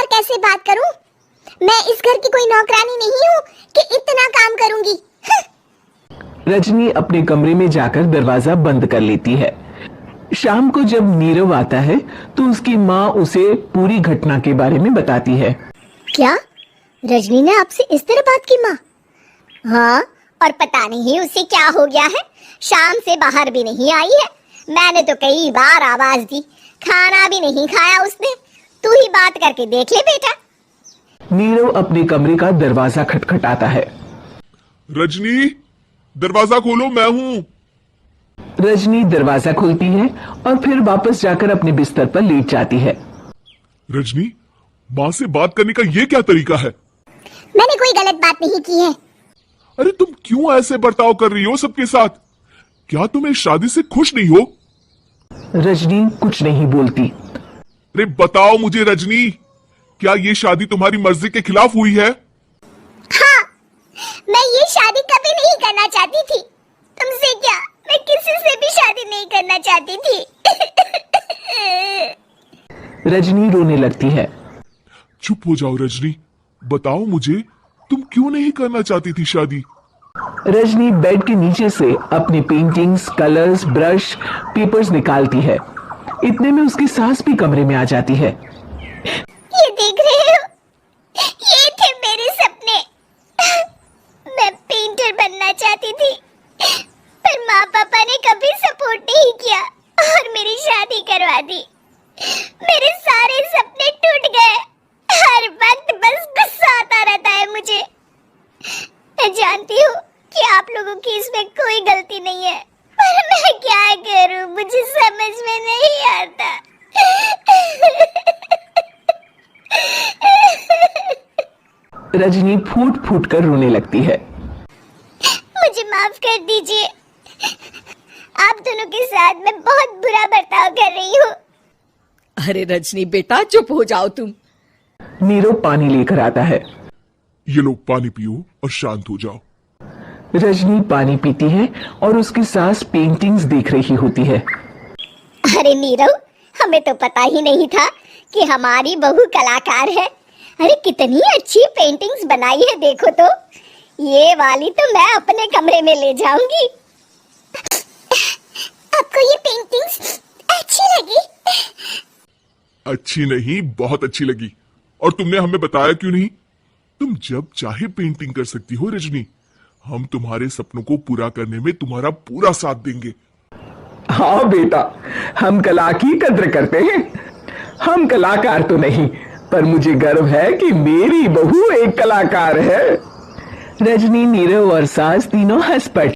और कैसे बात करूं? मैं इस घर की कोई नौकरानी नहीं हूं कि इतना काम करूंगी। रजनी अपने कमरे में जाकर दरवाजा बंद कर लेती है। शाम को जब नीरव आता है तो उसकी माँ उसे पूरी घटना के बारे में बताती है। क्या रजनी ने आपसे इस तरह बात की माँ? हाँ, और पता नहीं उसे क्या हो गया है, शाम से बाहर भी नहीं आई है। मैंने तो कई बार आवाज दी, खाना भी नहीं खाया उसने। तू ही बात करके देख ले बेटा। नीरव अपने कमरे का दरवाजा खटखटाता है। रजनी, दरवाजा खोलो, मैं हूं। रजनी दरवाजा खोलती है और फिर वापस जाकर अपने बिस्तर पर लेट जाती है। रजनी, माँ से बात करने का ये क्या तरीका है? मैंने कोई गलत बात नहीं की है। अरे तुम क्यों ऐसे बर्ताव कर रही हो सबके साथ? क्या तुम इस शादी से खुश नहीं हो? रजनी कुछ नहीं बोलती। अरे बताओ मुझे रजनी, क्या ये शादी तुम्हारी मर्जी के खिलाफ हुई है? हाँ, मैं ये शादी कभी नहीं करना चाहती थी। तुमसे क्या, मैं किसी से भी शादी नहीं करना चाहती थी। रजनी रोने लगती है। चुप हो जाओ रजनी, बताओ मुझे, तुम क्यों नहीं करना चाहती थी शादी? रजनी बेड के नीचे से अपनी पेंटिंग्स, कलर्स, ब्रश, पेपर्स निकालती है। इतने में उसकी सास भी कमरे में आ जाती है। ये देख रहे हो, ये थे मेरे सपने। मैं पेंटर बनना चाहती थी, पर माँ पापा ने कभी सपोर्ट नहीं किया और मेरी शादी करवा दी। मेरे सारे सपने टूट गए। हर वक्त बस गुस्सा आता रहता है मुझे। मैं जानती हूँ कि आप लोगों की इसमें कोई गलती नहीं है, पर मैं क्या करूँ, मुझे समझ में नहीं आता। रजनी फूट फूट कर रोने लगती है। मुझे माफ कर दीजिए, आप दोनों के साथ मैं बहुत बुरा बर्ताव कर रही हूँ। अरे रजनी बेटा, चुप हो जाओ तुम। नीरव पानी लेकर आता है। ये लो पानी पियो और शांत हो जाओ। रजनी पानी पीती है और उसकी सास पेंटिंग्स देख रही होती है। अरे नीरव, हमें तो पता ही नहीं था कि हमारी बहू कलाकार है। अरे कितनी अच्छी पेंटिंग्स बनाई है, देखो तो। ये वाली तो मैं अपने कमरे में ले जाऊंगी। आपको ये पेंटिंग्स अच्छी लगी? अच्छी नहीं, बहुत अच्छी लगी। और तुमने हमें बताया क्यों नहीं? तुम जब चाहे पेंटिंग कर सकती हो रजनी। हम तुम्हारे सपनों को पूरा करने में तुम्हारा पूरा साथ देंगे। हाँ बेटा, हम कला की कद्र करते हैं। हम कलाकार तो नहीं, पर मुझे गर्व है कि मेरी बहू एक कलाकार है। रजनी, नीरव और सास तीनों हंस पड़े।